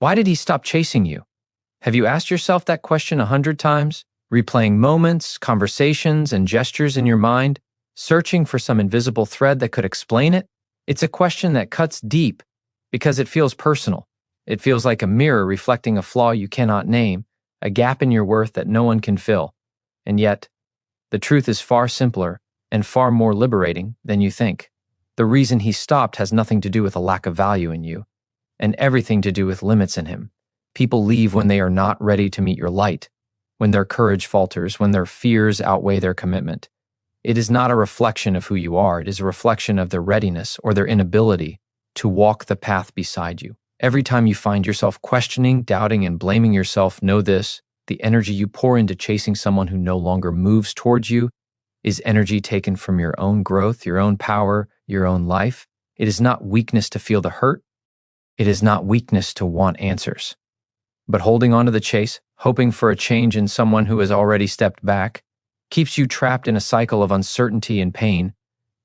Why did he stop chasing you? Have you asked yourself that question 100 times, replaying moments, conversations, and gestures in your mind, searching for some invisible thread that could explain it? It's a question that cuts deep because it feels personal. It feels like a mirror reflecting a flaw you cannot name, a gap in your worth that no one can fill. And yet, the truth is far simpler and far more liberating than you think. The reason he stopped has nothing to do with a lack of value in you, and everything to do with limits in him. People leave when they are not ready to meet your light, when their courage falters, when their fears outweigh their commitment. It is not a reflection of who you are, it is a reflection of their readiness or their inability to walk the path beside you. Every time you find yourself questioning, doubting, and blaming yourself, know this: the energy you pour into chasing someone who no longer moves towards you is energy taken from your own growth, your own power, your own life. It is not weakness to feel the hurt. It is not weakness to want answers. But holding on to the chase, hoping for a change in someone who has already stepped back, keeps you trapped in a cycle of uncertainty and pain.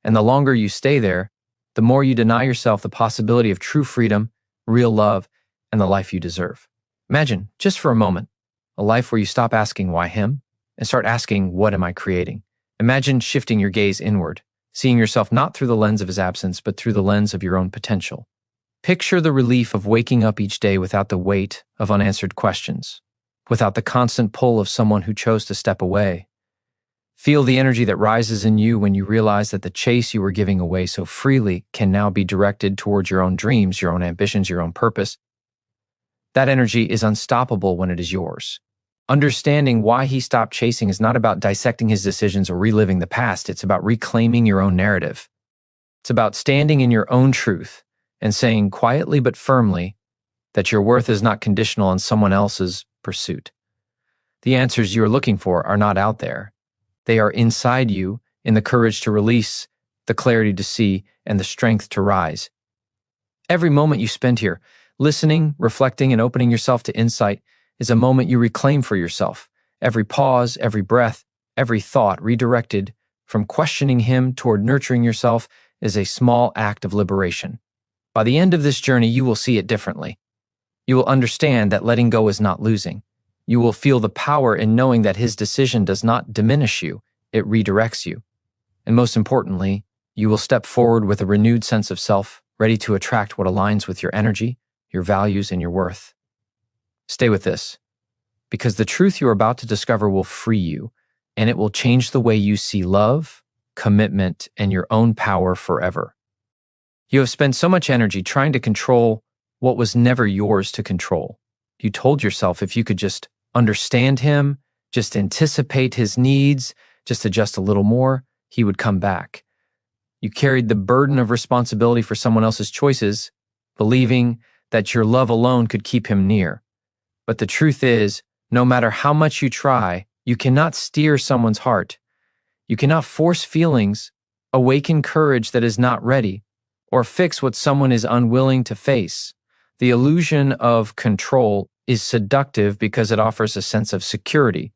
And the longer you stay there, the more you deny yourself the possibility of true freedom, real love, and the life you deserve. Imagine, just for a moment, a life where you stop asking why him and start asking, what am I creating? Imagine shifting your gaze inward, seeing yourself not through the lens of his absence, but through the lens of your own potential. Picture the relief of waking up each day without the weight of unanswered questions, without the constant pull of someone who chose to step away. Feel the energy that rises in you when you realize that the chase you were giving away so freely can now be directed towards your own dreams, your own ambitions, your own purpose. That energy is unstoppable when it is yours. Understanding why he stopped chasing is not about dissecting his decisions or reliving the past. It's about reclaiming your own narrative. It's about standing in your own truth and saying quietly but firmly that your worth is not conditional on someone else's pursuit. The answers you are looking for are not out there. They are inside you, in the courage to release, the clarity to see, and the strength to rise. Every moment you spend here, listening, reflecting, and opening yourself to insight, is a moment you reclaim for yourself. Every pause, every breath, every thought redirected from questioning him toward nurturing yourself is a small act of liberation. By the end of this journey, you will see it differently. You will understand that letting go is not losing. You will feel the power in knowing that his decision does not diminish you, it redirects you. And most importantly, you will step forward with a renewed sense of self, ready to attract what aligns with your energy, your values, and your worth. Stay with this, because the truth you are about to discover will free you, and it will change the way you see love, commitment, and your own power forever. You have spent so much energy trying to control what was never yours to control. You told yourself if you could just understand him, just anticipate his needs, just adjust a little more, he would come back. You carried the burden of responsibility for someone else's choices, believing that your love alone could keep him near. But the truth is, no matter how much you try, you cannot steer someone's heart. You cannot force feelings, awaken courage that is not ready, or fix what someone is unwilling to face. The illusion of control is seductive because it offers a sense of security.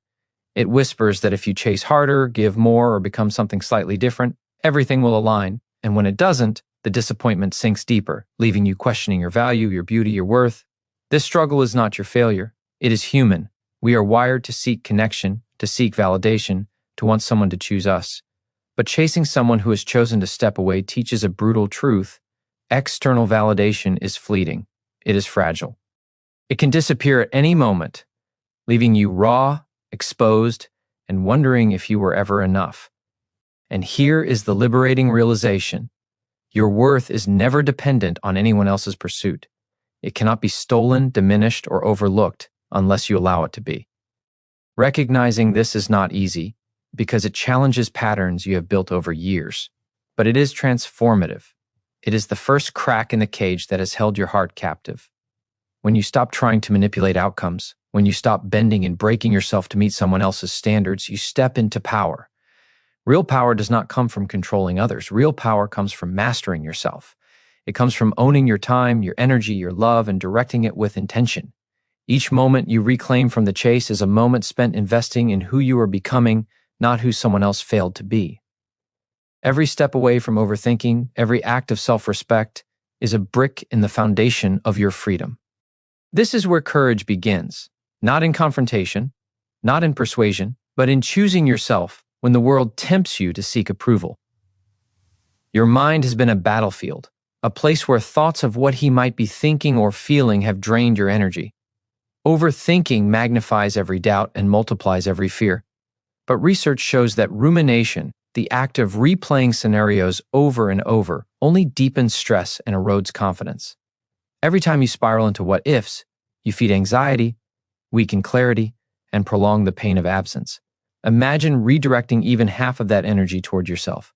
It whispers that if you chase harder, give more, or become something slightly different, everything will align. And when it doesn't, the disappointment sinks deeper, leaving you questioning your value, your beauty, your worth. This struggle is not your failure. It is human. We are wired to seek connection, to seek validation, to want someone to choose us. But chasing someone who has chosen to step away teaches a brutal truth. External validation is fleeting. It is fragile. It can disappear at any moment, leaving you raw, exposed, and wondering if you were ever enough. And here is the liberating realization. Your worth is never dependent on anyone else's pursuit. It cannot be stolen, diminished, or overlooked unless you allow it to be. Recognizing this is not easy because it challenges patterns you have built over years, but it is transformative. It is the first crack in the cage that has held your heart captive. When you stop trying to manipulate outcomes, when you stop bending and breaking yourself to meet someone else's standards, you step into power. Real power does not come from controlling others. Real power comes from mastering yourself. It comes from owning your time, your energy, your love, and directing it with intention. Each moment you reclaim from the chase is a moment spent investing in who you are becoming, not who someone else failed to be. Every step away from overthinking, every act of self-respect, is a brick in the foundation of your freedom. This is where courage begins, not in confrontation, not in persuasion, but in choosing yourself when the world tempts you to seek approval. Your mind has been a battlefield, a place where thoughts of what he might be thinking or feeling have drained your energy. Overthinking magnifies every doubt and multiplies every fear. But research shows that rumination, the act of replaying scenarios over and over, only deepens stress and erodes confidence. Every time you spiral into what ifs, you feed anxiety, weaken clarity, and prolong the pain of absence. Imagine redirecting even half of that energy toward yourself.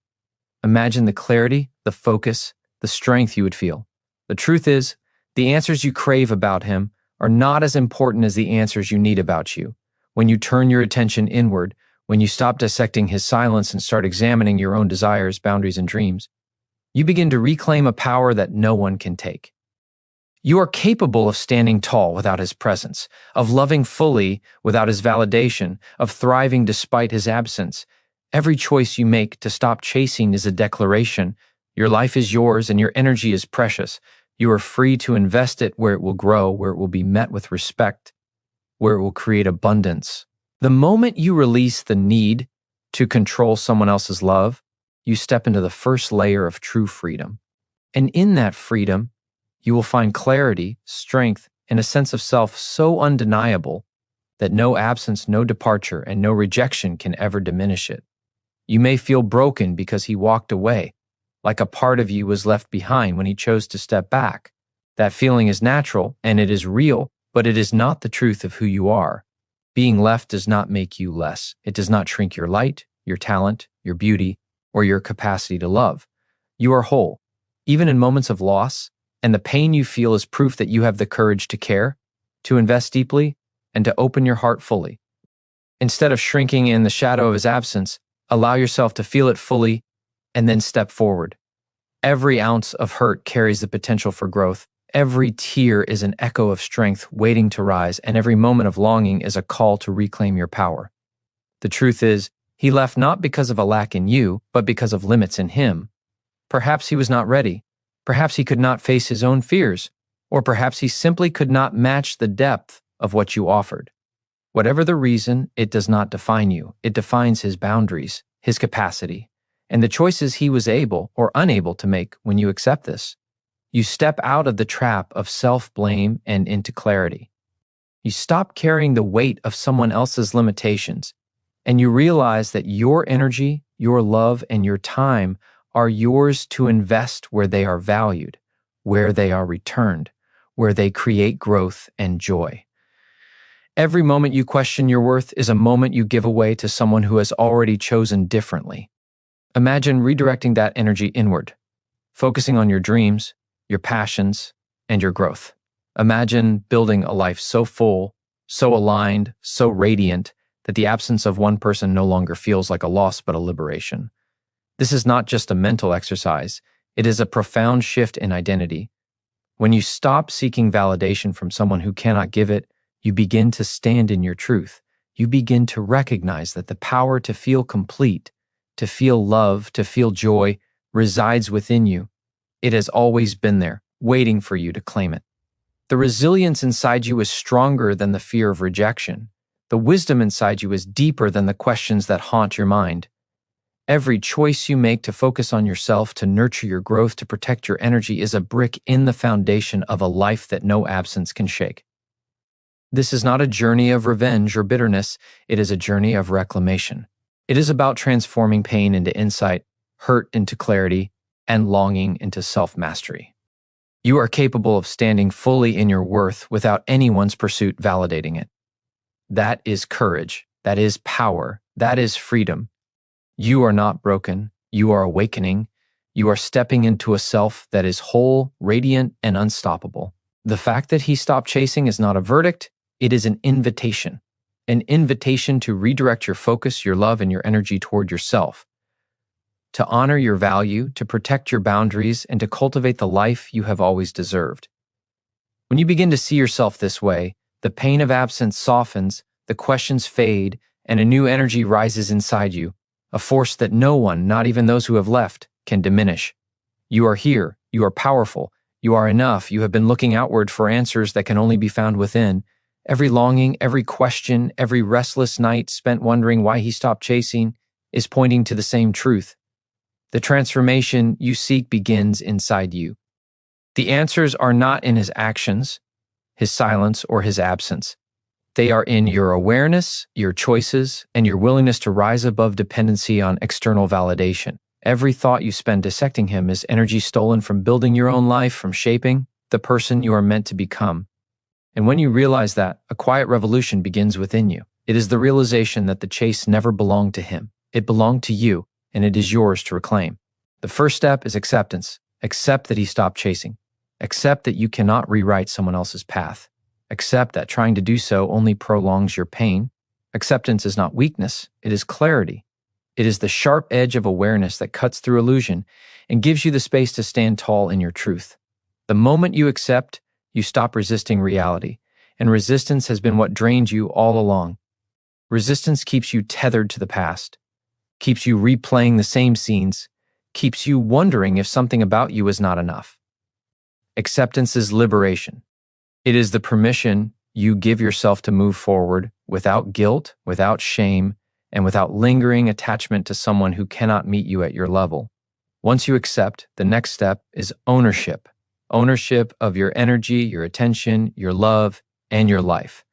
Imagine the clarity, the focus, the strength you would feel. The truth is, the answers you crave about him are not as important as the answers you need about you. When you turn your attention inward, when you stop dissecting his silence and start examining your own desires, boundaries, and dreams, you begin to reclaim a power that no one can take. You are capable of standing tall without his presence, of loving fully without his validation, of thriving despite his absence. Every choice you make to stop chasing is a declaration. Your life is yours and your energy is precious. You are free to invest it where it will grow, where it will be met with respect, where it will create abundance. The moment you release the need to control someone else's love, you step into the first layer of true freedom. And in that freedom, you will find clarity, strength, and a sense of self so undeniable that no absence, no departure, and no rejection can ever diminish it. You may feel broken because he walked away, like a part of you was left behind when he chose to step back. That feeling is natural and it is real, but it is not the truth of who you are. Being left does not make you less. It does not shrink your light, your talent, your beauty, or your capacity to love. You are whole, even in moments of loss, and the pain you feel is proof that you have the courage to care, to invest deeply, and to open your heart fully. Instead of shrinking in the shadow of his absence, allow yourself to feel it fully and then step forward. Every ounce of hurt carries the potential for growth. Every tear is an echo of strength waiting to rise, and every moment of longing is a call to reclaim your power. The truth is, he left not because of a lack in you, but because of limits in him. Perhaps he was not ready. Perhaps he could not face his own fears, or perhaps he simply could not match the depth of what you offered. Whatever the reason, it does not define you. It defines his boundaries, his capacity, and the choices he was able or unable to make when you accept this. You step out of the trap of self-blame and into clarity. You stop carrying the weight of someone else's limitations, and you realize that your energy, your love, and your time are yours to invest where they are valued, where they are returned, where they create growth and joy. Every moment you question your worth is a moment you give away to someone who has already chosen differently. Imagine redirecting that energy inward, focusing on your dreams, your passions, and your growth. Imagine building a life so full, so aligned, so radiant that the absence of one person no longer feels like a loss but a liberation. This is not just a mental exercise, it is a profound shift in identity. When you stop seeking validation from someone who cannot give it, you begin to stand in your truth. You begin to recognize that the power to feel complete, to feel love, to feel joy resides within you. It has always been there, waiting for you to claim it. The resilience inside you is stronger than the fear of rejection. The wisdom inside you is deeper than the questions that haunt your mind. Every choice you make to focus on yourself, to nurture your growth, to protect your energy is a brick in the foundation of a life that no absence can shake. This is not a journey of revenge or bitterness, it is a journey of reclamation. It is about transforming pain into insight, hurt into clarity, and longing into self-mastery. You are capable of standing fully in your worth without anyone's pursuit validating it. That is courage, that is power, that is freedom. You are not broken, you are awakening, you are stepping into a self that is whole, radiant, and unstoppable. The fact that he stopped chasing is not a verdict, it is an invitation to redirect your focus, your love, and your energy toward yourself, to honor your value, to protect your boundaries, and to cultivate the life you have always deserved. When you begin to see yourself this way, the pain of absence softens, the questions fade, and a new energy rises inside you, a force that no one, not even those who have left, can diminish. You are here, you are powerful, You are enough. You have been looking outward for answers that can only be found within. Every longing, every question, every restless night spent wondering why he stopped chasing is pointing to the same truth. The transformation you seek begins inside you. The answers are not in his actions, his silence, or his absence. They are in your awareness, your choices, and your willingness to rise above dependency on external validation. Every thought you spend dissecting him is energy stolen from building your own life, from shaping the person you are meant to become. And when you realize that, a quiet revolution begins within you. It is the realization that the chase never belonged to him. It belonged to you, and it is yours to reclaim. The first step is acceptance. Accept that he stopped chasing. Accept that you cannot rewrite someone else's path. Accept that trying to do so only prolongs your pain. Acceptance is not weakness, it is clarity. It is the sharp edge of awareness that cuts through illusion and gives you the space to stand tall in your truth. The moment you accept, you stop resisting reality, and resistance has been what drained you all along. Resistance keeps you tethered to the past, keeps you replaying the same scenes, keeps you wondering if something about you is not enough. Acceptance is liberation. It is the permission you give yourself to move forward without guilt, without shame, and without lingering attachment to someone who cannot meet you at your level. Once you accept, the next step is ownership. Ownership of your energy, your attention, your love, and your life.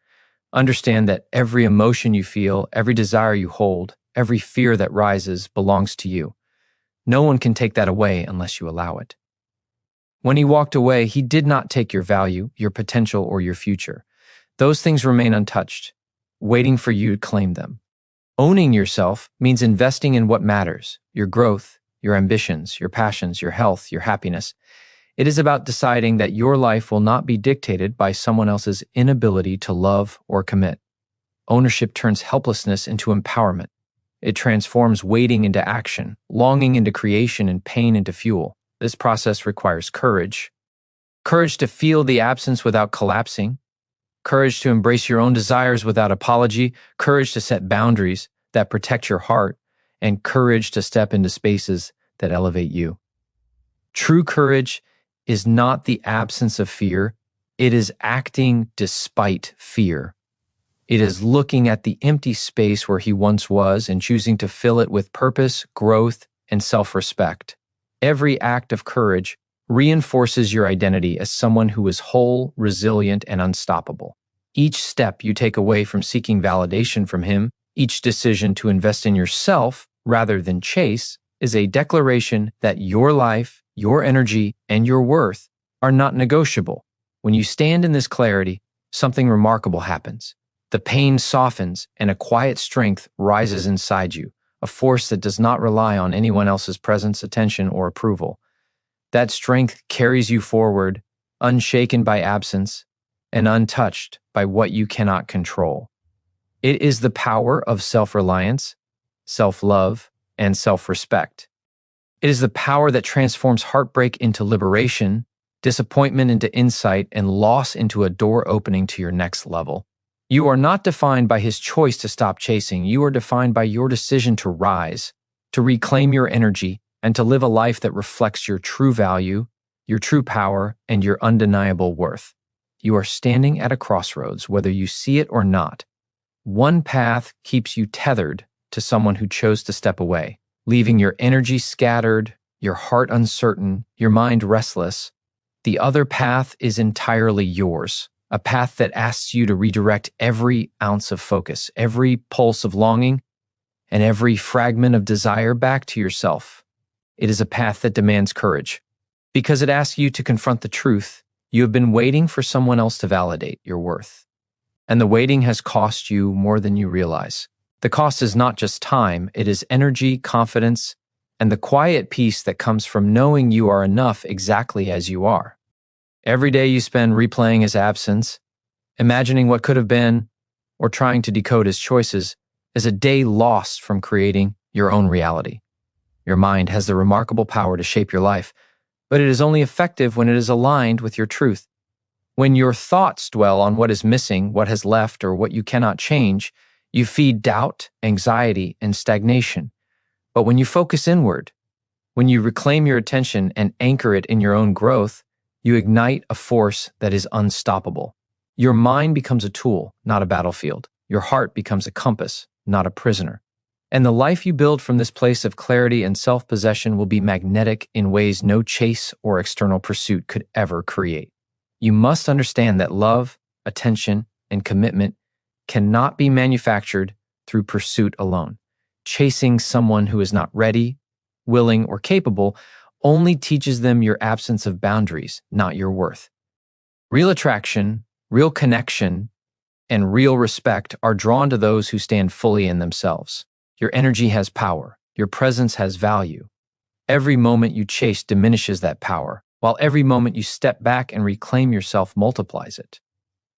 Understand that every emotion you feel, every desire you hold, every fear that rises belongs to you. No one can take that away unless you allow it. When he walked away, he did not take your value, your potential, or your future. Those things remain untouched, waiting for you to claim them. Owning yourself means investing in what matters, your growth, your ambitions, your passions, your health, your happiness. It is about deciding that your life will not be dictated by someone else's inability to love or commit. Ownership turns helplessness into empowerment. It transforms waiting into action, longing into creation, and pain into fuel. This process requires courage. Courage to feel the absence without collapsing. Courage to embrace your own desires without apology. Courage to set boundaries that protect your heart. And courage to step into spaces that elevate you. True courage is not the absence of fear. It is acting despite fear. It is looking at the empty space where he once was and choosing to fill it with purpose, growth, and self-respect. Every act of courage reinforces your identity as someone who is whole, resilient, and unstoppable. Each step you take away from seeking validation from him, each decision to invest in yourself rather than chase, is a declaration that your life, your energy, and your worth are not negotiable. When you stand in this clarity, something remarkable happens. The pain softens and a quiet strength rises inside you, a force that does not rely on anyone else's presence, attention, or approval. That strength carries you forward, unshaken by absence and untouched by what you cannot control. It is the power of self-reliance, self-love, and self-respect. It is the power that transforms heartbreak into liberation, disappointment into insight, and loss into a door opening to your next level. You are not defined by his choice to stop chasing. You are defined by your decision to rise, to reclaim your energy, and to live a life that reflects your true value, your true power, and your undeniable worth. You are standing at a crossroads, whether you see it or not. One path keeps you tethered to someone who chose to step away, leaving your energy scattered, your heart uncertain, your mind restless. The other path is entirely yours. A path that asks you to redirect every ounce of focus, every pulse of longing, and every fragment of desire back to yourself. It is a path that demands courage, because it asks you to confront the truth. You have been waiting for someone else to validate your worth, and the waiting has cost you more than you realize. The cost is not just time, it is energy, confidence, and the quiet peace that comes from knowing you are enough exactly as you are. Every day you spend replaying his absence, imagining what could have been, or trying to decode his choices, is a day lost from creating your own reality. Your mind has the remarkable power to shape your life, but it is only effective when it is aligned with your truth. When your thoughts dwell on what is missing, what has left, or what you cannot change, you feed doubt, anxiety, and stagnation. But when you focus inward, when you reclaim your attention and anchor it in your own growth, You ignite a force that is unstoppable. Your mind becomes a tool, not a battlefield. Your heart becomes a compass, not a prisoner. And the life you build from this place of clarity and self-possession will be magnetic in ways no chase or external pursuit could ever create. You must understand that love, attention, and commitment cannot be manufactured through pursuit alone. Chasing someone who is not ready, willing, or capable only teaches them your absence of boundaries, not your worth. Real attraction, real connection, and real respect are drawn to those who stand fully in themselves. Your energy has power. Your presence has value. Every moment you chase diminishes that power, while every moment you step back and reclaim yourself multiplies it.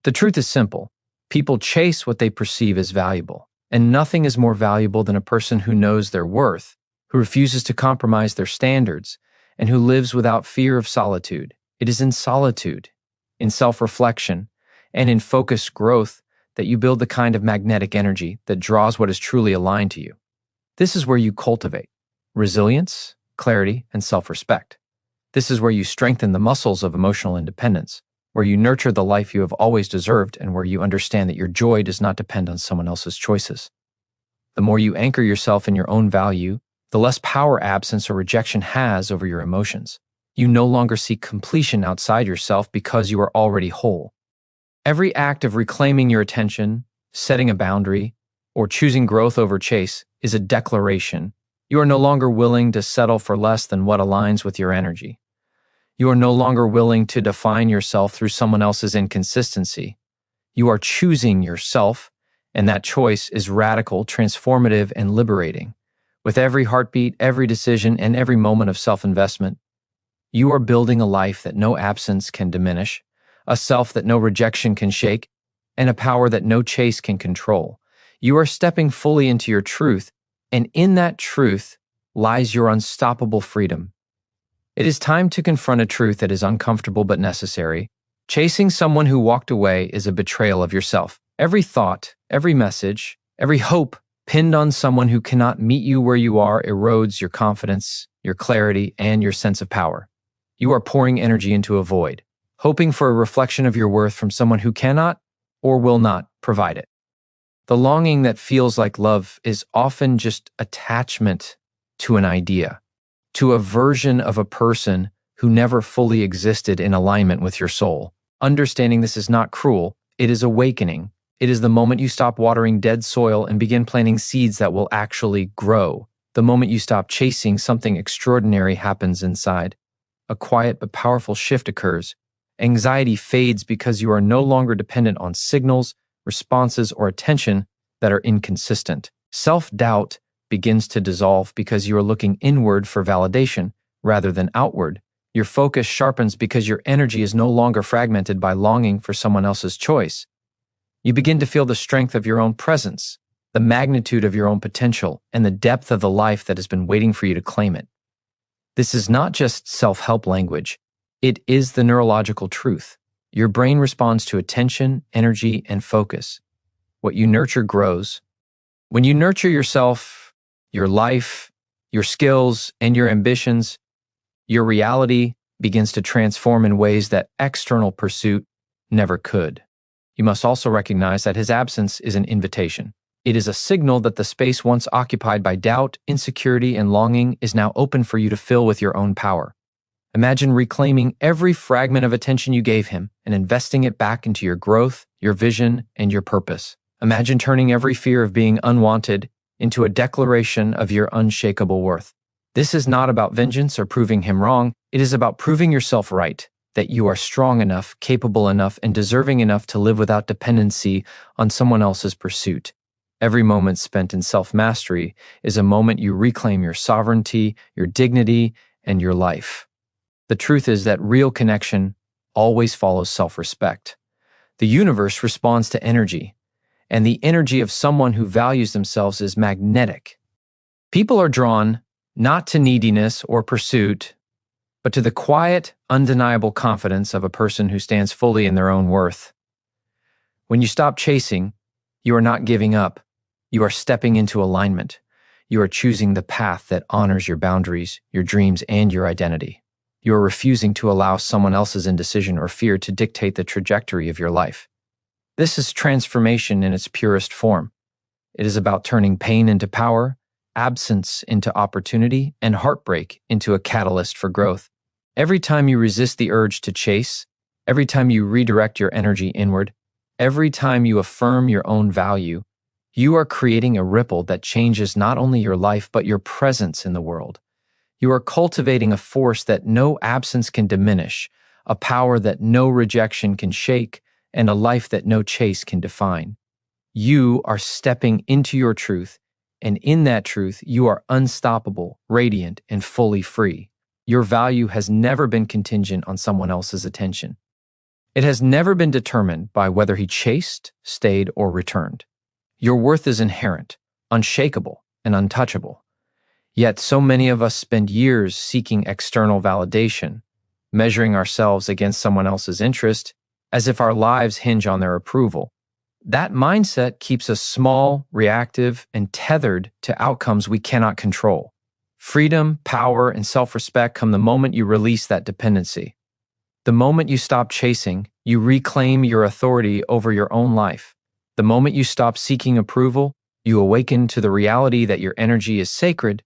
The truth is simple. People chase what they perceive as valuable, and nothing is more valuable than a person who knows their worth, who refuses to compromise their standards, and who lives without fear of solitude. It is in solitude, in self-reflection, and in focused growth that you build the kind of magnetic energy that draws what is truly aligned to you. This is where you cultivate resilience, clarity, and self-respect. This is where you strengthen the muscles of emotional independence, where you nurture the life you have always deserved, and where you understand that your joy does not depend on someone else's choices. The more you anchor yourself in your own value, the less power absence or rejection has over your emotions. You no longer seek completion outside yourself because you are already whole. Every act of reclaiming your attention, setting a boundary, or choosing growth over chase is a declaration. You are no longer willing to settle for less than what aligns with your energy. You are no longer willing to define yourself through someone else's inconsistency. You are choosing yourself, and that choice is radical, transformative, and liberating. With every heartbeat, every decision, and every moment of self-investment, you are building a life that no absence can diminish, a self that no rejection can shake, and a power that no chase can control. You are stepping fully into your truth, and in that truth lies your unstoppable freedom. It is time to confront a truth that is uncomfortable but necessary. Chasing someone who walked away is a betrayal of yourself. Every thought, every message, every hope pinned on someone who cannot meet you where you are erodes your confidence, your clarity, and your sense of power. You are pouring energy into a void, hoping for a reflection of your worth from someone who cannot or will not provide it. The longing that feels like love is often just attachment to an idea, to a version of a person who never fully existed in alignment with your soul. Understanding this is not cruel, it is awakening. It is the moment you stop watering dead soil and begin planting seeds that will actually grow. The moment you stop chasing, something extraordinary happens inside. A quiet but powerful shift occurs. Anxiety fades because you are no longer dependent on signals, responses, or attention that are inconsistent. Self-doubt begins to dissolve because you are looking inward for validation rather than outward. Your focus sharpens because your energy is no longer fragmented by longing for someone else's choice. You begin to feel the strength of your own presence, the magnitude of your own potential, and the depth of the life that has been waiting for you to claim it. This is not just self-help language. It is the neurological truth. Your brain responds to attention, energy, and focus. What you nurture grows. When you nurture yourself, your life, your skills, and your ambitions, your reality begins to transform in ways that external pursuit never could. You must also recognize that his absence is an invitation. It is a signal that the space once occupied by doubt, insecurity, and longing is now open for you to fill with your own power. Imagine reclaiming every fragment of attention you gave him and investing it back into your growth, your vision, and your purpose. Imagine turning every fear of being unwanted into a declaration of your unshakable worth. This is not about vengeance or proving him wrong. It is about proving yourself right, that you are strong enough, capable enough, and deserving enough to live without dependency on someone else's pursuit. Every moment spent in self-mastery is a moment you reclaim your sovereignty, your dignity, and your life. The truth is that real connection always follows self-respect. The universe responds to energy, and the energy of someone who values themselves is magnetic. People are drawn not to neediness or pursuit, but to the quiet, undeniable confidence of a person who stands fully in their own worth. When you stop chasing, you are not giving up. You are stepping into alignment. You are choosing the path that honors your boundaries, your dreams, and your identity. You are refusing to allow someone else's indecision or fear to dictate the trajectory of your life. This is transformation in its purest form. It is about turning pain into power, absence into opportunity, and heartbreak into a catalyst for growth. Every time you resist the urge to chase, every time you redirect your energy inward, every time you affirm your own value, you are creating a ripple that changes not only your life but your presence in the world. You are cultivating a force that no absence can diminish, a power that no rejection can shake, and a life that no chase can define. You are stepping into your truth, and in that truth, you are unstoppable, radiant, and fully free. Your value has never been contingent on someone else's attention. It has never been determined by whether he chased, stayed, or returned. Your worth is inherent, unshakable, and untouchable. Yet so many of us spend years seeking external validation, measuring ourselves against someone else's interest, as if our lives hinge on their approval. That mindset keeps us small, reactive, and tethered to outcomes we cannot control. Freedom, power, and self-respect come the moment you release that dependency. The moment you stop chasing, you reclaim your authority over your own life. The moment you stop seeking approval, you awaken to the reality that your energy is sacred,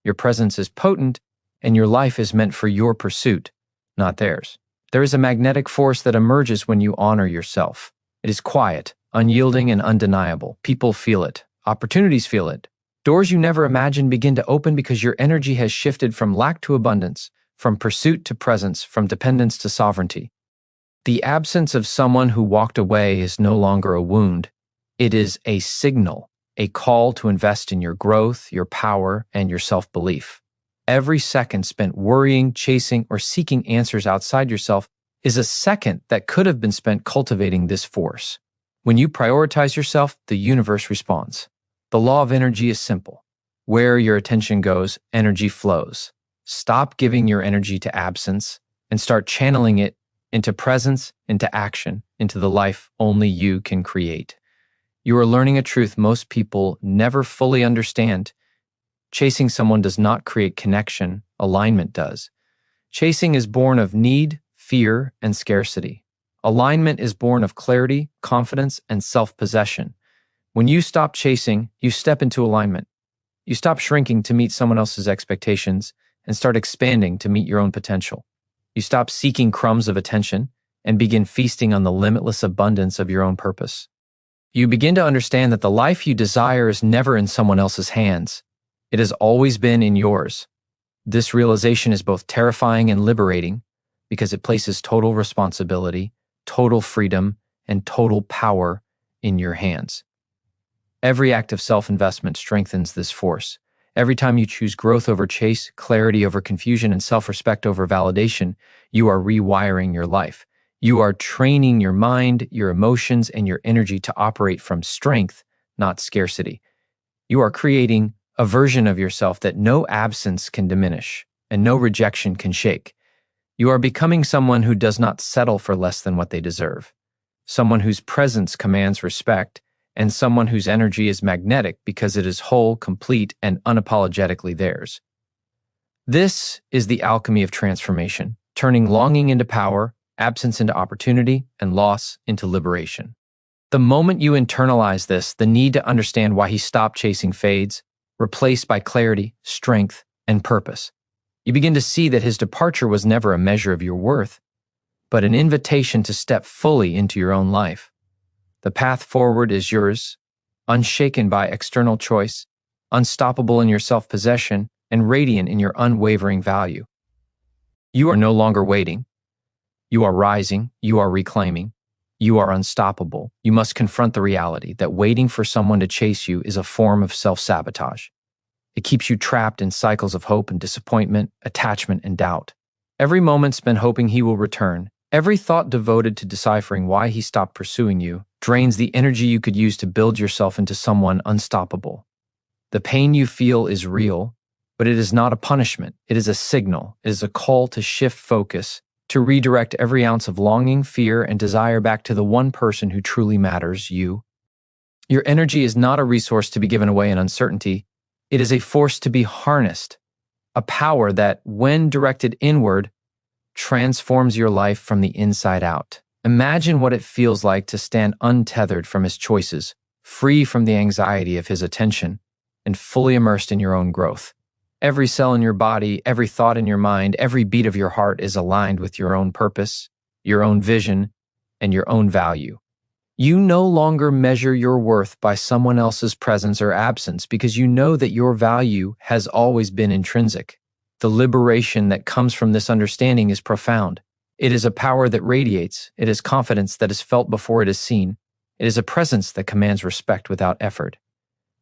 your presence is potent, and your life is meant for your pursuit, not theirs. There is a magnetic force that emerges when you honor yourself. It is quiet, unyielding, and undeniable. People feel it. Opportunities feel it. Doors you never imagined begin to open because your energy has shifted from lack to abundance, from pursuit to presence, from dependence to sovereignty. The absence of someone who walked away is no longer a wound. It is a signal, a call to invest in your growth, your power, and your self-belief. Every second spent worrying, chasing, or seeking answers outside yourself is a second that could have been spent cultivating this force. When you prioritize yourself, the universe responds. The law of energy is simple. Where your attention goes, energy flows. Stop giving your energy to absence and start channeling it into presence, into action, into the life only you can create. You are learning a truth most people never fully understand. Chasing someone does not create connection, alignment does. Chasing is born of need, fear, and scarcity. Alignment is born of clarity, confidence, and self-possession. When you stop chasing, you step into alignment. You stop shrinking to meet someone else's expectations and start expanding to meet your own potential. You stop seeking crumbs of attention and begin feasting on the limitless abundance of your own purpose. You begin to understand that the life you desire is never in someone else's hands. It has always been in yours. This realization is both terrifying and liberating because it places total responsibility, total freedom, and total power in your hands. Every act of self-investment strengthens this force. Every time you choose growth over chase, clarity over confusion, and self-respect over validation, you are rewiring your life. You are training your mind, your emotions, and your energy to operate from strength, not scarcity. You are creating a version of yourself that no absence can diminish and no rejection can shake. You are becoming someone who does not settle for less than what they deserve, someone whose presence commands respect, and someone whose energy is magnetic because it is whole, complete, and unapologetically theirs. This is the alchemy of transformation, turning longing into power, absence into opportunity, and loss into liberation. The moment you internalize this, the need to understand why he stopped chasing fades, replaced by clarity, strength, and purpose. You begin to see that his departure was never a measure of your worth, but an invitation to step fully into your own life. The path forward is yours, unshaken by external choice, unstoppable in your self-possession, and radiant in your unwavering value. You are no longer waiting. You are rising. You are reclaiming. You are unstoppable. You must confront the reality that waiting for someone to chase you is a form of self-sabotage. It keeps you trapped in cycles of hope and disappointment, attachment and doubt. Every moment spent hoping he will return, every thought devoted to deciphering why he stopped pursuing you, drains the energy you could use to build yourself into someone unstoppable. The pain you feel is real, but it is not a punishment. It is a signal. It is a call to shift focus, to redirect every ounce of longing, fear, and desire back to the one person who truly matters, you. Your energy is not a resource to be given away in uncertainty. It is a force to be harnessed, a power that, when directed inward, transforms your life from the inside out. Imagine what it feels like to stand untethered from his choices, free from the anxiety of his attention, and fully immersed in your own growth. Every cell in your body, every thought in your mind, every beat of your heart is aligned with your own purpose, your own vision, and your own value. You no longer measure your worth by someone else's presence or absence because you know that your value has always been intrinsic. The liberation that comes from this understanding is profound. It is a power that radiates. It is confidence that is felt before it is seen. It is a presence that commands respect without effort.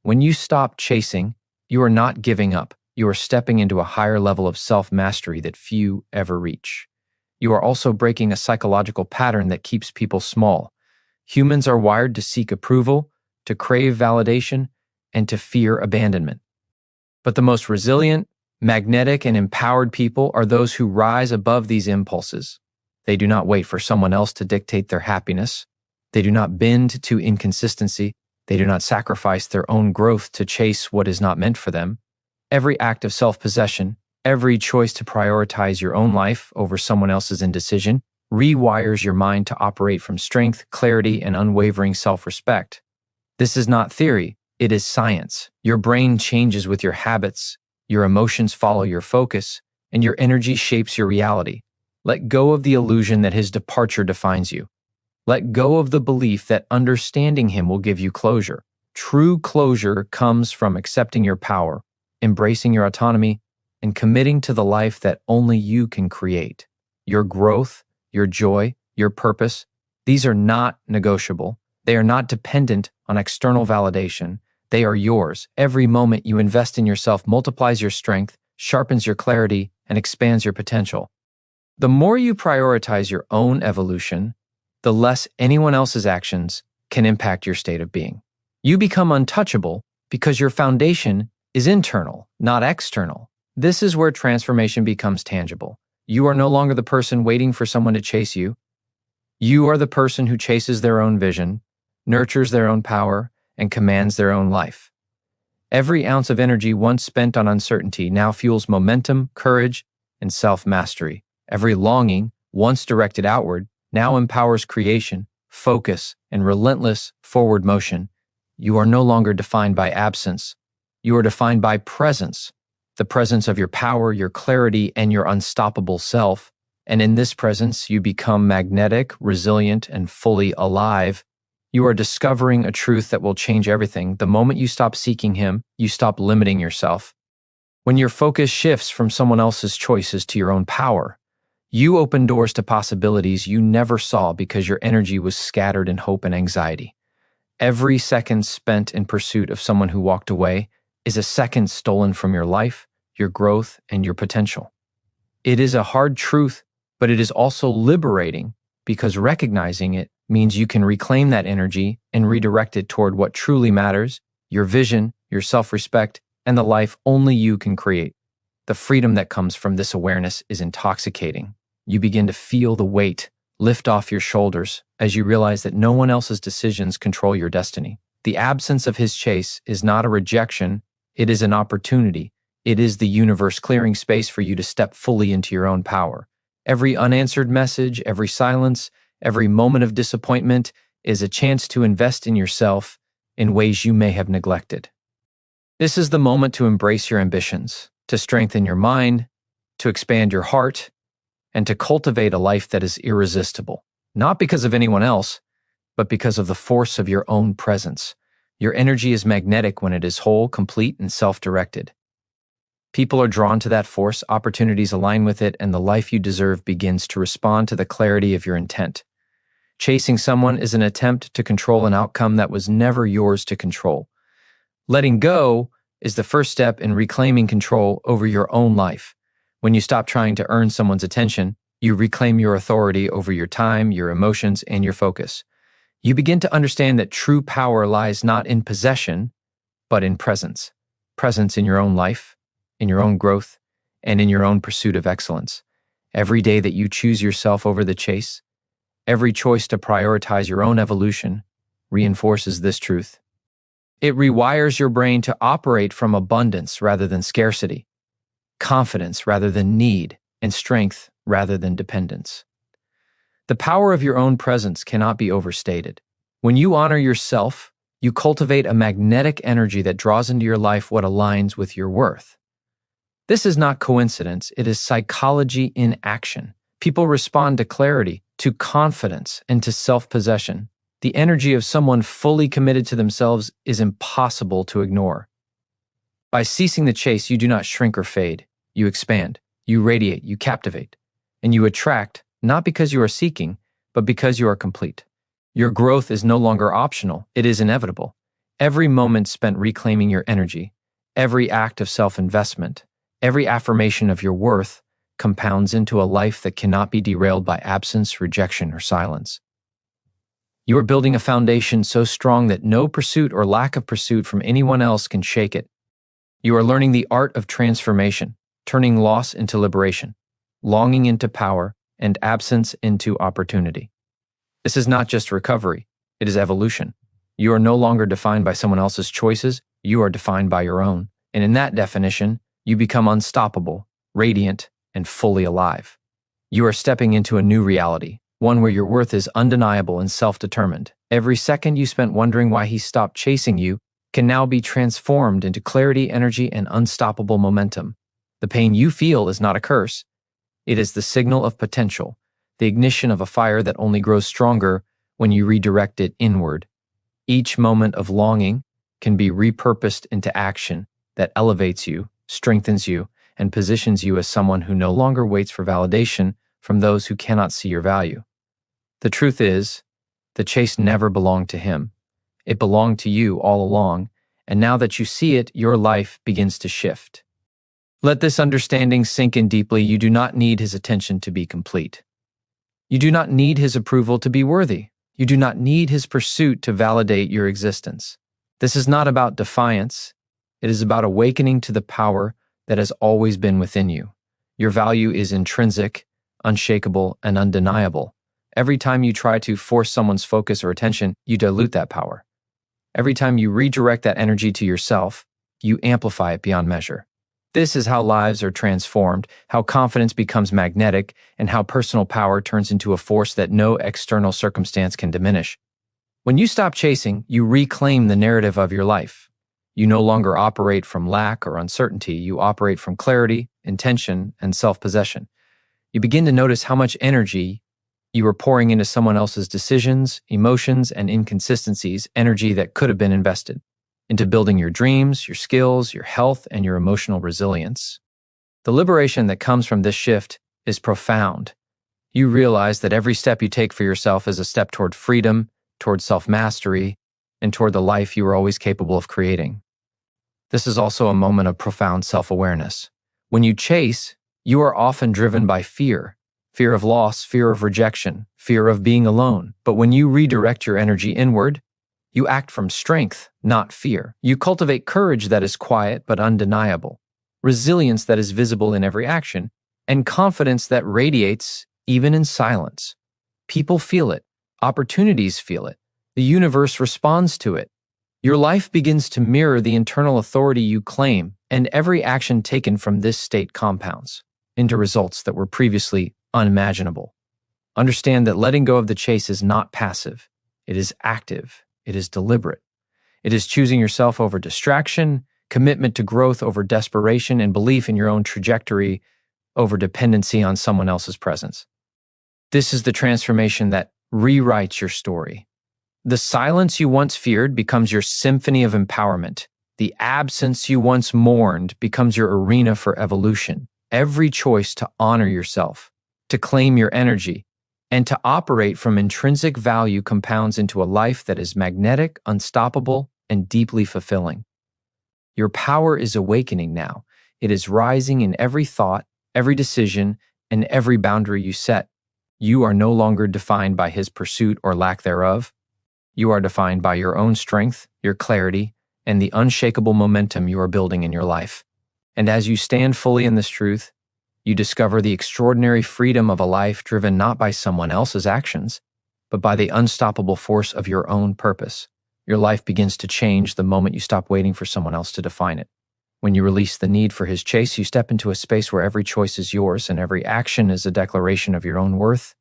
When you stop chasing, you are not giving up. You are stepping into a higher level of self-mastery that few ever reach. You are also breaking a psychological pattern that keeps people small. Humans are wired to seek approval, to crave validation, and to fear abandonment. But the most resilient, magnetic, and empowered people are those who rise above these impulses. They do not wait for someone else to dictate their happiness. They do not bend to inconsistency. They do not sacrifice their own growth to chase what is not meant for them. Every act of self-possession, every choice to prioritize your own life over someone else's indecision, rewires your mind to operate from strength, clarity, and unwavering self-respect. This is not theory, it is science. Your brain changes with your habits, your emotions follow your focus, and your energy shapes your reality. Let go of the illusion that his departure defines you. Let go of the belief that understanding him will give you closure. True closure comes from accepting your power, embracing your autonomy, and committing to the life that only you can create. Your growth, your joy, your purpose, these are not negotiable. They are not dependent on external validation. They are yours. Every moment you invest in yourself multiplies your strength, sharpens your clarity, and expands your potential. The more you prioritize your own evolution, the less anyone else's actions can impact your state of being. You become untouchable because your foundation is internal, not external. This is where transformation becomes tangible. You are no longer the person waiting for someone to chase you. You are the person who chases their own vision, nurtures their own power, and commands their own life. Every ounce of energy once spent on uncertainty now fuels momentum, courage, and self-mastery. Every longing, once directed outward, now empowers creation, focus, and relentless forward motion. You are no longer defined by absence. You are defined by presence, the presence of your power, your clarity, and your unstoppable self. And in this presence, you become magnetic, resilient, and fully alive. You are discovering a truth that will change everything. The moment you stop seeking him, you stop limiting yourself. When your focus shifts from someone else's choices to your own power, you open doors to possibilities you never saw because your energy was scattered in hope and anxiety. Every second spent in pursuit of someone who walked away is a second stolen from your life, your growth, and your potential. It is a hard truth, but it is also liberating because recognizing it means you can reclaim that energy and redirect it toward what truly matters, your vision, your self-respect, and the life only you can create. The freedom that comes from this awareness is intoxicating. You begin to feel the weight lift off your shoulders as you realize that no one else's decisions control your destiny. The absence of his chase is not a rejection, it is an opportunity. It is the universe clearing space for you to step fully into your own power. Every unanswered message, every silence, every moment of disappointment is a chance to invest in yourself in ways you may have neglected. This is the moment to embrace your ambitions, to strengthen your mind, to expand your heart, and to cultivate a life that is irresistible, not because of anyone else, but because of the force of your own presence. Your energy is magnetic when it is whole, complete, and self-directed. People are drawn to that force, opportunities align with it, and the life you deserve begins to respond to the clarity of your intent. Chasing someone is an attempt to control an outcome that was never yours to control. Letting go is the first step in reclaiming control over your own life. When you stop trying to earn someone's attention, you reclaim your authority over your time, your emotions, and your focus. You begin to understand that true power lies not in possession, but in presence. Presence in your own life, in your own growth, and in your own pursuit of excellence. Every day that you choose yourself over the chase, every choice to prioritize your own evolution reinforces this truth. It rewires your brain to operate from abundance rather than scarcity, confidence rather than need, and strength rather than dependence. The power of your own presence cannot be overstated. When you honor yourself, you cultivate a magnetic energy that draws into your life what aligns with your worth. This is not coincidence, it is psychology in action. People respond to clarity, to confidence, and to self-possession. The energy of someone fully committed to themselves is impossible to ignore. By ceasing the chase, you do not shrink or fade. You expand, you radiate, you captivate, and you attract, not because you are seeking, but because you are complete. Your growth is no longer optional, it is inevitable. Every moment spent reclaiming your energy, every act of self-investment, every affirmation of your worth compounds into a life that cannot be derailed by absence, rejection, or silence. You are building a foundation so strong that no pursuit or lack of pursuit from anyone else can shake it. You are learning the art of transformation, turning loss into liberation, longing into power, and absence into opportunity. This is not just recovery, it is evolution. You are no longer defined by someone else's choices, you are defined by your own. And in that definition, you become unstoppable, radiant, and fully alive. You are stepping into a new reality, one where your worth is undeniable and self-determined. Every second you spent wondering why he stopped chasing you can now be transformed into clarity, energy, and unstoppable momentum. The pain you feel is not a curse. It is the signal of potential, the ignition of a fire that only grows stronger when you redirect it inward. Each moment of longing can be repurposed into action that elevates you, strengthens you, and positions you as someone who no longer waits for validation from those who cannot see your value. The truth is, the chase never belonged to him. It belonged to you all along, and now that you see it, your life begins to shift. Let this understanding sink in deeply. You do not need his attention to be complete. You do not need his approval to be worthy. You do not need his pursuit to validate your existence. This is not about defiance. It is about awakening to the power that has always been within you. Your value is intrinsic, unshakable, and undeniable. Every time you try to force someone's focus or attention, you dilute that power. Every time you redirect that energy to yourself, you amplify it beyond measure. This is how lives are transformed, how confidence becomes magnetic, and how personal power turns into a force that no external circumstance can diminish. When you stop chasing, you reclaim the narrative of your life. You no longer operate from lack or uncertainty, you operate from clarity, intention, and self-possession. You begin to notice how much energy you are pouring into someone else's decisions, emotions, and inconsistencies, energy that could have been invested into building your dreams, your skills, your health, and your emotional resilience. The liberation that comes from this shift is profound. You realize that every step you take for yourself is a step toward freedom, toward self-mastery, and toward the life you are always capable of creating. This is also a moment of profound self-awareness. When you chase, you are often driven by fear of loss, fear of rejection, fear of being alone. But when you redirect your energy inward, you act from strength, not fear. You cultivate courage that is quiet but undeniable, resilience that is visible in every action, and confidence that radiates even in silence. People feel it. Opportunities feel it. The universe responds to it. Your life begins to mirror the internal authority you claim, and every action taken from this state compounds into results that were previously unimaginable. Understand that letting go of the chase is not passive. It is active. It is deliberate. It is choosing yourself over distraction, commitment to growth over desperation, and belief in your own trajectory over dependency on someone else's presence. This is the transformation that rewrites your story. The silence you once feared becomes your symphony of empowerment. The absence you once mourned becomes your arena for evolution. Every choice to honor yourself, to claim your energy, and to operate from intrinsic value compounds into a life that is magnetic, unstoppable, and deeply fulfilling. Your power is awakening now. It is rising in every thought, every decision, and every boundary you set. You are no longer defined by his pursuit or lack thereof. You are defined by your own strength, your clarity, and the unshakable momentum you are building in your life. And as you stand fully in this truth, you discover the extraordinary freedom of a life driven not by someone else's actions, but by the unstoppable force of your own purpose. Your life begins to change the moment you stop waiting for someone else to define it. When you release the need for his chase, you step into a space where every choice is yours and every action is a declaration of your own worth.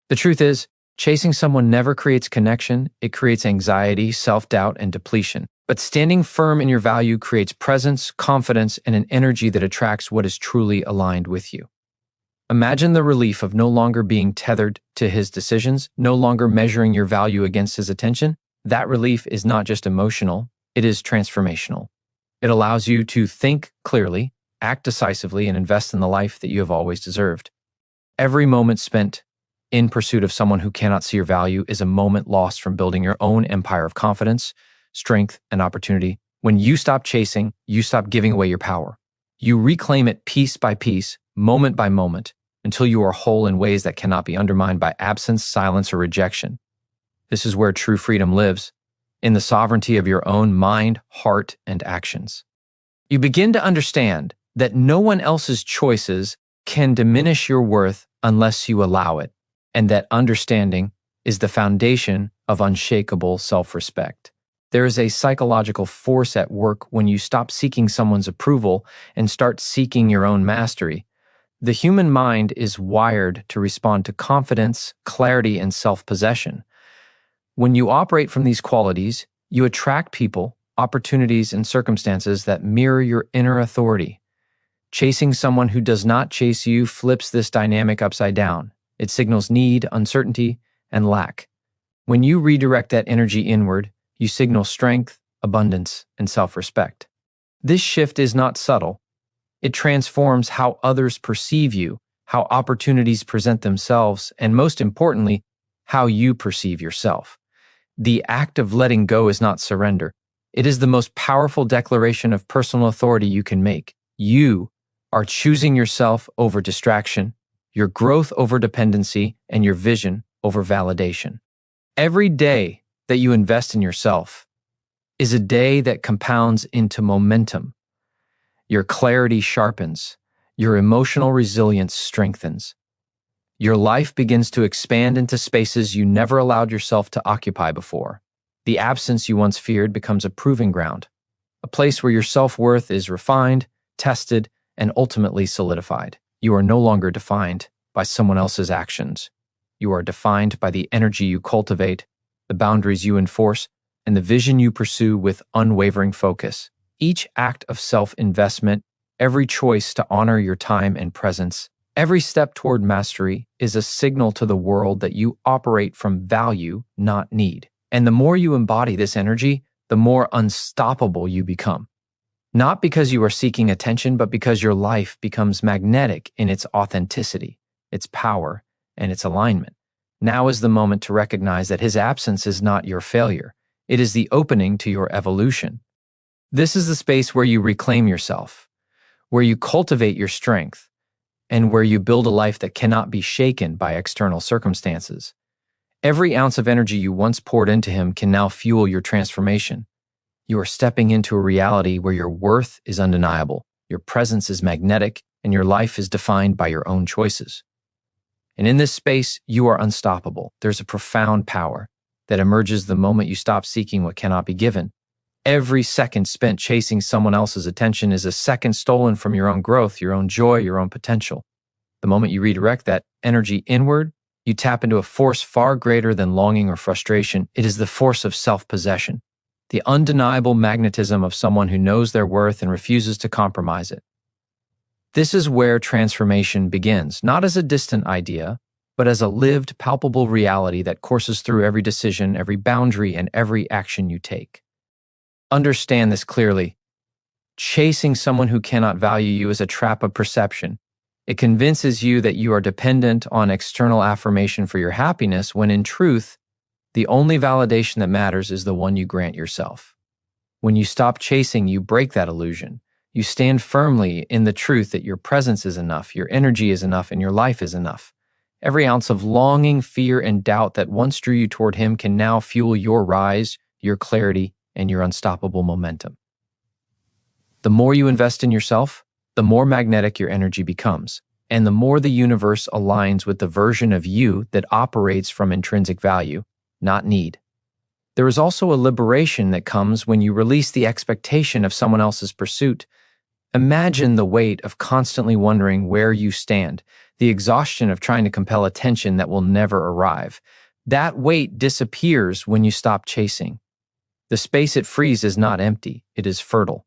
The truth is, chasing someone never creates connection. It creates anxiety, self-doubt, and depletion. But standing firm in your value creates presence, confidence, and an energy that attracts what is truly aligned with you. Imagine the relief of no longer being tethered to his decisions, no longer measuring your value against his attention. That relief is not just emotional, it is transformational. It allows you to think clearly, act decisively, and invest in the life that you have always deserved. Every moment spent in pursuit of someone who cannot see your value is a moment lost from building your own empire of confidence, strength, and opportunity. When you stop chasing, you stop giving away your power. You reclaim it piece by piece, moment by moment, until you are whole in ways that cannot be undermined by absence, silence, or rejection. This is where true freedom lives, in the sovereignty of your own mind, heart, and actions. You begin to understand that no one else's choices can diminish your worth unless you allow it, and that understanding is the foundation of unshakable self-respect. There is a psychological force at work when you stop seeking someone's approval and start seeking your own mastery. The human mind is wired to respond to confidence, clarity, and self-possession. When you operate from these qualities, you attract people, opportunities, and circumstances that mirror your inner authority. Chasing someone who does not chase you flips this dynamic upside down. It signals need, uncertainty, and lack. When you redirect that energy inward, you signal strength, abundance, and self-respect. This shift is not subtle. It transforms how others perceive you, how opportunities present themselves, and most importantly, how you perceive yourself. The act of letting go is not surrender. It is the most powerful declaration of personal authority you can make. You are choosing yourself over distraction, your growth over dependency, and your vision over validation. Every day that you invest in yourself is a day that compounds into momentum. Your clarity sharpens, your emotional resilience strengthens. Your life begins to expand into spaces you never allowed yourself to occupy before. The absence you once feared becomes a proving ground, a place where your self-worth is refined, tested, and ultimately solidified. You are no longer defined by someone else's actions. You are defined by the energy you cultivate, the boundaries you enforce, and the vision you pursue with unwavering focus. Each act of self-investment, every choice to honor your time and presence, every step toward mastery is a signal to the world that you operate from value, not need. And the more you embody this energy, the more unstoppable you become. Not because you are seeking attention, but because your life becomes magnetic in its authenticity, its power, and its alignment. Now is the moment to recognize that his absence is not your failure. It is the opening to your evolution. This is the space where you reclaim yourself, where you cultivate your strength, and where you build a life that cannot be shaken by external circumstances. Every ounce of energy you once poured into him can now fuel your transformation. You are stepping into a reality where your worth is undeniable, your presence is magnetic, and your life is defined by your own choices. And in this space, you are unstoppable. There's a profound power that emerges the moment you stop seeking what cannot be given. Every second spent chasing someone else's attention is a second stolen from your own growth, your own joy, your own potential. The moment you redirect that energy inward, you tap into a force far greater than longing or frustration. It is the force of self-possession, the undeniable magnetism of someone who knows their worth and refuses to compromise it. This is where transformation begins, not as a distant idea, but as a lived, palpable reality that courses through every decision, every boundary, and every action you take. Understand this clearly. Chasing someone who cannot value you is a trap of perception. It convinces you that you are dependent on external affirmation for your happiness, when in truth, the only validation that matters is the one you grant yourself. When you stop chasing, you break that illusion. You stand firmly in the truth that your presence is enough, your energy is enough, and your life is enough. Every ounce of longing, fear, and doubt that once drew you toward him can now fuel your rise, your clarity, and your unstoppable momentum. The more you invest in yourself, the more magnetic your energy becomes, and the more the universe aligns with the version of you that operates from intrinsic value, not need. There is also a liberation that comes when you release the expectation of someone else's pursuit. Imagine the weight of constantly wondering where you stand, the exhaustion of trying to compel attention that will never arrive. That weight disappears when you stop chasing. The space it frees is not empty, it is fertile.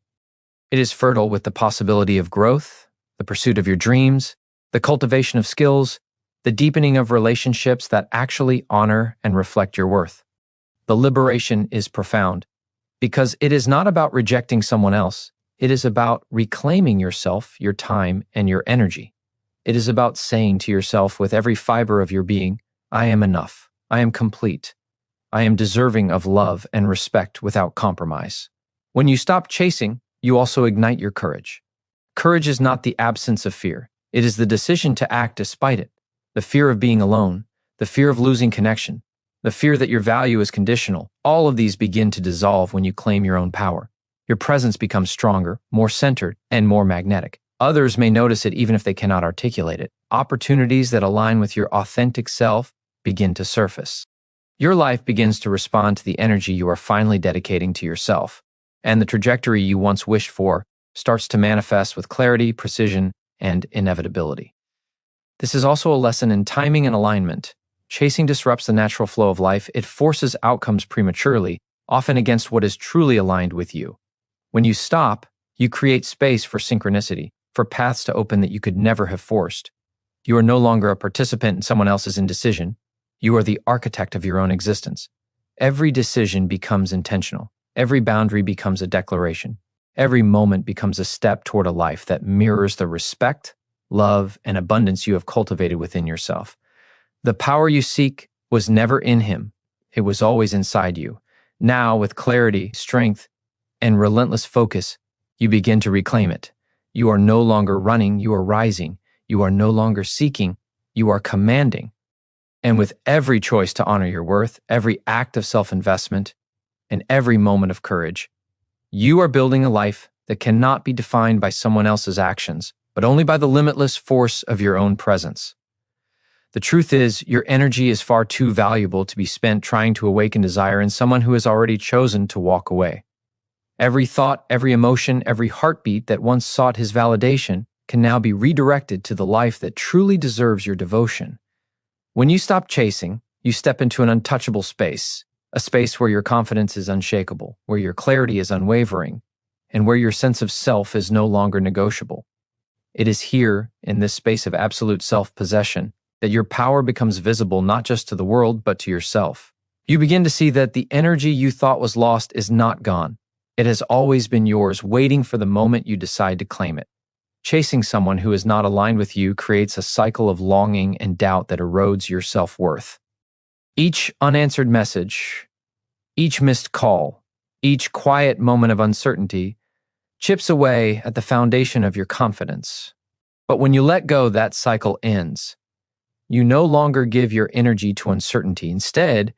It is fertile with the possibility of growth, the pursuit of your dreams, the cultivation of skills, the deepening of relationships that actually honor and reflect your worth. The liberation is profound because it is not about rejecting someone else. It is about reclaiming yourself, your time, and your energy. It is about saying to yourself with every fiber of your being, I am enough. I am complete. I am deserving of love and respect without compromise. When you stop chasing, you also ignite your courage. Courage is not the absence of fear. It is the decision to act despite it. The fear of being alone, the fear of losing connection, the fear that your value is conditional. All of these begin to dissolve when you claim your own power. Your presence becomes stronger, more centered, and more magnetic. Others may notice it even if they cannot articulate it. Opportunities that align with your authentic self begin to surface. Your life begins to respond to the energy you are finally dedicating to yourself, and the trajectory you once wished for starts to manifest with clarity, precision, and inevitability. This is also a lesson in timing and alignment. Chasing disrupts the natural flow of life. It forces outcomes prematurely, often against what is truly aligned with you. When you stop, you create space for synchronicity, for paths to open that you could never have forced. You are no longer a participant in someone else's indecision. You are the architect of your own existence. Every decision becomes intentional. Every boundary becomes a declaration. Every moment becomes a step toward a life that mirrors the respect, love, and abundance you have cultivated within yourself. The power you seek was never in him. It was always inside you. Now, with clarity, strength, and relentless focus, you begin to reclaim it. You are no longer running, you are rising. You are no longer seeking, you are commanding. And with every choice to honor your worth, every act of self-investment, and every moment of courage, you are building a life that cannot be defined by someone else's actions, but only by the limitless force of your own presence. The truth is, your energy is far too valuable to be spent trying to awaken desire in someone who has already chosen to walk away. Every thought, every emotion, every heartbeat that once sought his validation can now be redirected to the life that truly deserves your devotion. When you stop chasing, you step into an untouchable space, a space where your confidence is unshakable, where your clarity is unwavering, and where your sense of self is no longer negotiable. It is here, in this space of absolute self-possession, that your power becomes visible not just to the world, but to yourself. You begin to see that the energy you thought was lost is not gone. It has always been yours, waiting for the moment you decide to claim it. Chasing someone who is not aligned with you creates a cycle of longing and doubt that erodes your self-worth. Each unanswered message, each missed call, each quiet moment of uncertainty chips away at the foundation of your confidence. But when you let go, that cycle ends. You no longer give your energy to uncertainty. Instead,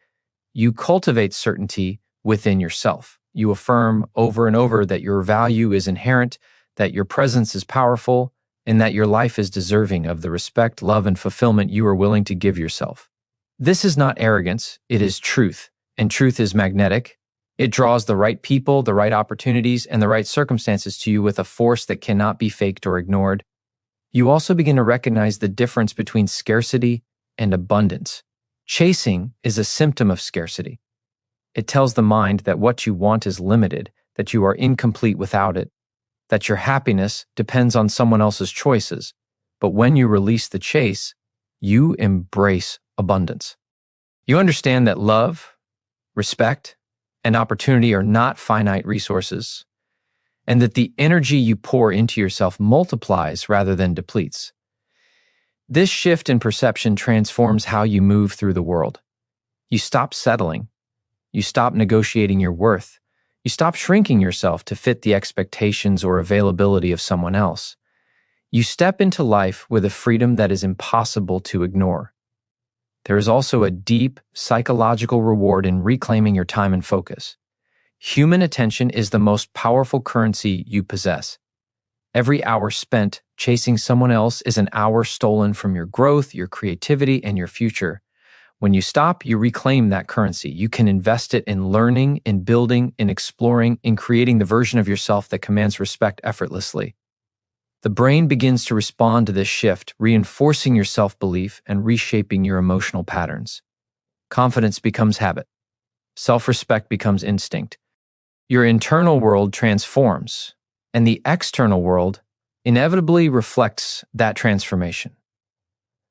you cultivate certainty within yourself. You affirm over and over that your value is inherent, that your presence is powerful, and that your life is deserving of the respect, love, and fulfillment you are willing to give yourself. This is not arrogance, it is truth, and truth is magnetic. It draws the right people, the right opportunities, and the right circumstances to you with a force that cannot be faked or ignored. You also begin to recognize the difference between scarcity and abundance. Chasing is a symptom of scarcity. It tells the mind that what you want is limited, that you are incomplete without it, that your happiness depends on someone else's choices. But when you release the chase, you embrace abundance. You understand that love, respect, and opportunity are not finite resources, and that the energy you pour into yourself multiplies rather than depletes. This shift in perception transforms how you move through the world. You stop settling. You stop negotiating your worth. You stop shrinking yourself to fit the expectations or availability of someone else. You step into life with a freedom that is impossible to ignore. There is also a deep psychological reward in reclaiming your time and focus. Human attention is the most powerful currency you possess. Every hour spent chasing someone else is an hour stolen from your growth, your creativity, and your future. When you stop, you reclaim that currency. You can invest it in learning, in building, in exploring, in creating the version of yourself that commands respect effortlessly. The brain begins to respond to this shift, reinforcing your self-belief and reshaping your emotional patterns. Confidence becomes habit. Self-respect becomes instinct. Your internal world transforms, and the external world inevitably reflects that transformation.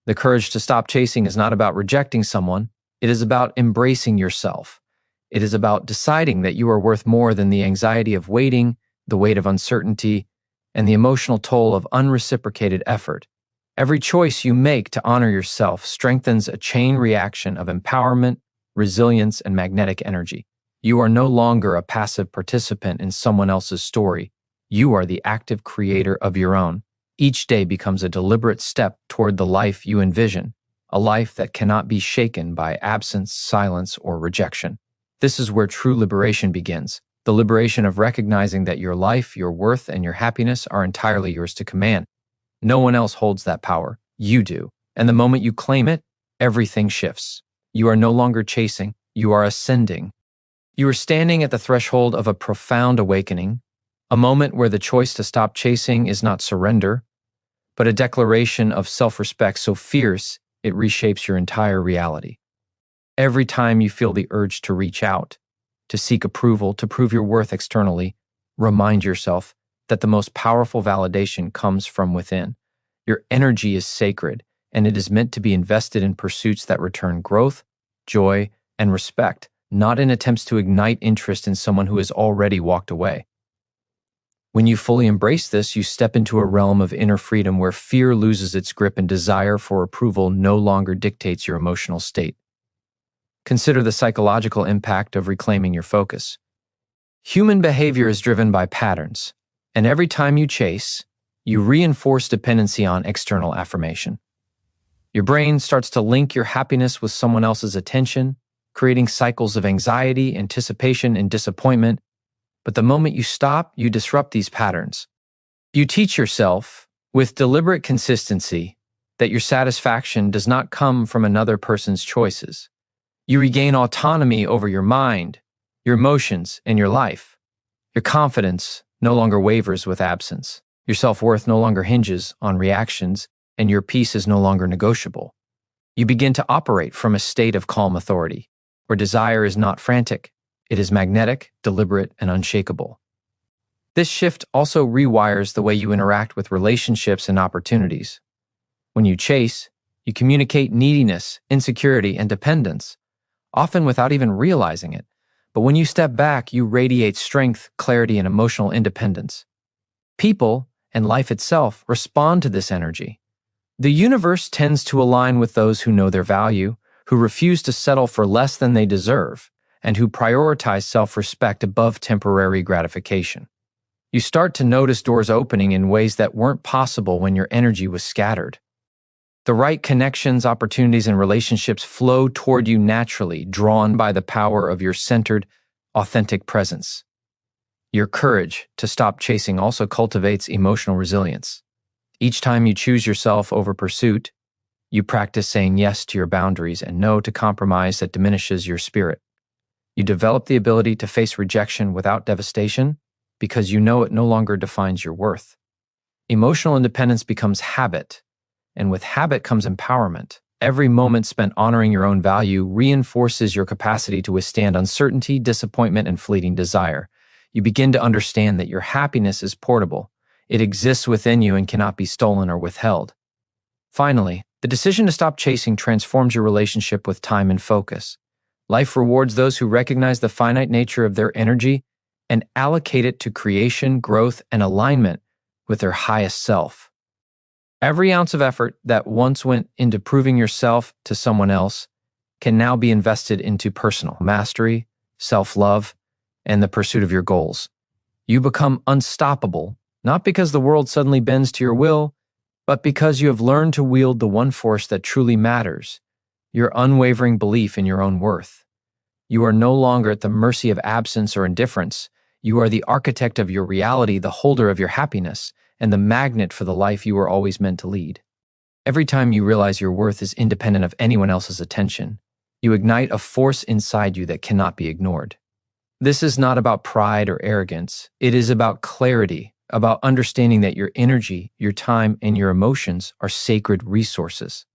The courage to stop chasing is not about rejecting someone. It is about embracing yourself. It is about deciding that you are worth more than the anxiety of waiting, the weight of uncertainty, and the emotional toll of unreciprocated effort. Every choice you make to honor yourself strengthens a chain reaction of empowerment, resilience, and magnetic energy. You are no longer a passive participant in someone else's story. You are the active creator of your own. Each day becomes a deliberate step toward the life you envision, a life that cannot be shaken by absence, silence, or rejection. This is where true liberation begins, the liberation of recognizing that your life, your worth, and your happiness are entirely yours to command. No one else holds that power. You do. And the moment you claim it, everything shifts. You are no longer chasing, you are ascending. You are standing at the threshold of a profound awakening, a moment where the choice to stop chasing is not surrender, but a declaration of self-respect so fierce it reshapes your entire reality. Every time you feel the urge to reach out, to seek approval, to prove your worth externally, remind yourself that the most powerful validation comes from within. Your energy is sacred, and it is meant to be invested in pursuits that return growth, joy, and respect, not in attempts to ignite interest in someone who has already walked away. When you fully embrace this, you step into a realm of inner freedom where fear loses its grip and desire for approval no longer dictates your emotional state. Consider the psychological impact of reclaiming your focus. Human behavior is driven by patterns, and every time you chase, you reinforce dependency on external affirmation. Your brain starts to link your happiness with someone else's attention, creating cycles of anxiety, anticipation, and disappointment. But the moment you stop, you disrupt these patterns. You teach yourself, with deliberate consistency, that your satisfaction does not come from another person's choices. You regain autonomy over your mind, your emotions, and your life. Your confidence no longer wavers with absence. Your self-worth no longer hinges on reactions, and your peace is no longer negotiable. You begin to operate from a state of calm authority, where desire is not frantic. It is magnetic, deliberate, and unshakable. This shift also rewires the way you interact with relationships and opportunities. When you chase, you communicate neediness, insecurity, and dependence, often without even realizing it. But when you step back, you radiate strength, clarity, and emotional independence. People, and life itself, respond to this energy. The universe tends to align with those who know their value, who refuse to settle for less than they deserve, and who prioritize self-respect above temporary gratification. You start to notice doors opening in ways that weren't possible when your energy was scattered. The right connections, opportunities, and relationships flow toward you naturally, drawn by the power of your centered, authentic presence. Your courage to stop chasing also cultivates emotional resilience. Each time you choose yourself over pursuit, you practice saying yes to your boundaries and no to compromise that diminishes your spirit. You develop the ability to face rejection without devastation because you know it no longer defines your worth. Emotional independence becomes habit, and with habit comes empowerment. Every moment spent honoring your own value reinforces your capacity to withstand uncertainty, disappointment, and fleeting desire. You begin to understand that your happiness is portable. It exists within you and cannot be stolen or withheld. Finally, the decision to stop chasing transforms your relationship with time and focus. Life rewards those who recognize the finite nature of their energy and allocate it to creation, growth, and alignment with their highest self. Every ounce of effort that once went into proving yourself to someone else can now be invested into personal mastery, self-love, and the pursuit of your goals. You become unstoppable, not because the world suddenly bends to your will, but because you have learned to wield the one force that truly matters, your unwavering belief in your own worth. You are no longer at the mercy of absence or indifference. You are the architect of your reality, the holder of your happiness, and the magnet for the life you were always meant to lead. Every time you realize your worth is independent of anyone else's attention, You ignite a force inside you that cannot be ignored. This is not about pride or arrogance. It is about clarity, about understanding that your energy, your time, and your emotions are sacred resources.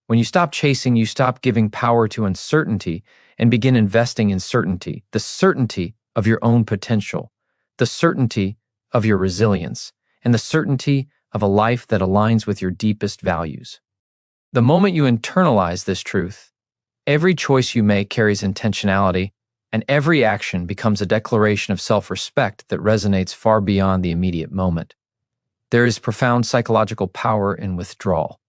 When you stop chasing, you stop giving power to uncertainty and begin investing in certainty, the certainty of your own potential, the certainty of your resilience, and the certainty of a life that aligns with your deepest values. The moment you internalize this truth, every choice you make carries intentionality, and every action becomes a declaration of self-respect that resonates far beyond the immediate moment. There is profound psychological power in withdrawal.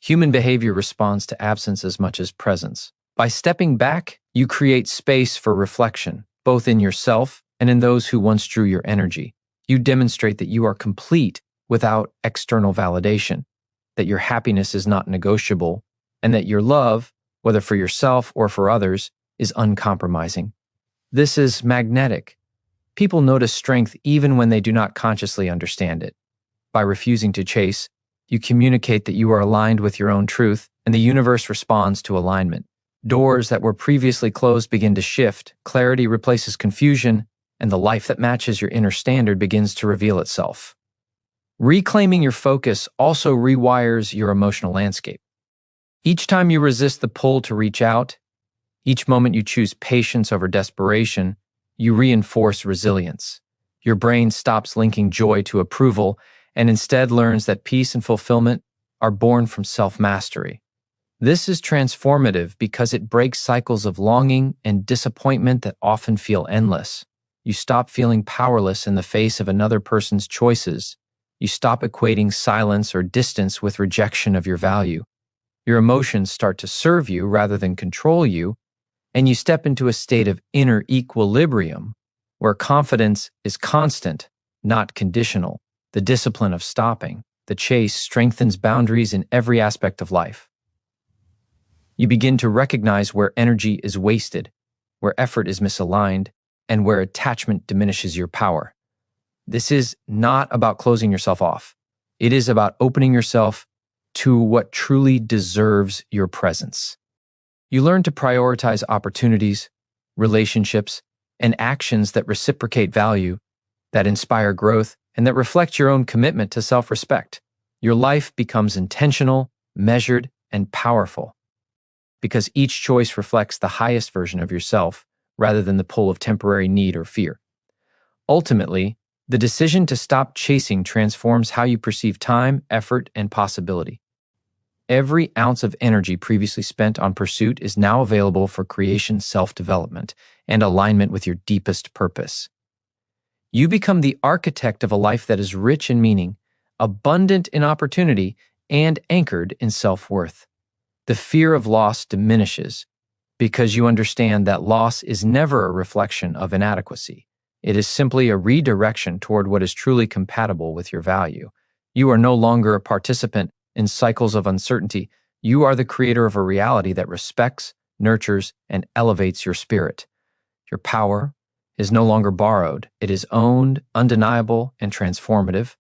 Human behavior responds to absence as much as presence. By stepping back, you create space for reflection, both in yourself and in those who once drew your energy. You demonstrate that you are complete without external validation, that your happiness is not negotiable, and that your love, whether for yourself or for others, is uncompromising. This is magnetic. People notice strength even when they do not consciously understand it. By refusing to chase, you communicate that you are aligned with your own truth, and the universe responds to alignment. Doors that were previously closed begin to shift, clarity replaces confusion, and the life that matches your inner standard begins to reveal itself. Reclaiming your focus also rewires your emotional landscape. Each time you resist the pull to reach out, each moment you choose patience over desperation, you reinforce resilience. Your brain stops linking joy to approval and instead learns that peace and fulfillment are born from self-mastery. This is transformative because it breaks cycles of longing and disappointment that often feel endless. You stop feeling powerless in the face of another person's choices. You stop equating silence or distance with rejection of your value. Your emotions start to serve you rather than control you, and you step into a state of inner equilibrium where confidence is constant, not conditional. The discipline of stopping, the chase, strengthens boundaries in every aspect of life. You begin to recognize where energy is wasted, where effort is misaligned, and where attachment diminishes your power. This is not about closing yourself off. It is about opening yourself to what truly deserves your presence. You learn to prioritize opportunities, relationships, and actions that reciprocate value, that inspire growth, and that reflect your own commitment to self-respect. Your life becomes intentional, measured, and powerful, because each choice reflects the highest version of yourself rather than the pull of temporary need or fear. Ultimately, the decision to stop chasing transforms how you perceive time, effort, and possibility. Every ounce of energy previously spent on pursuit is now available for creation, self-development, and alignment with your deepest purpose. You become the architect of a life that is rich in meaning, abundant in opportunity, and anchored in self-worth. The fear of loss diminishes because you understand that loss is never a reflection of inadequacy. It is simply a redirection toward what is truly compatible with your value. You are no longer a participant in cycles of uncertainty. You are the creator of a reality that respects, nurtures, and elevates your spirit. Your power is no longer borrowed. It is owned, undeniable, and transformative.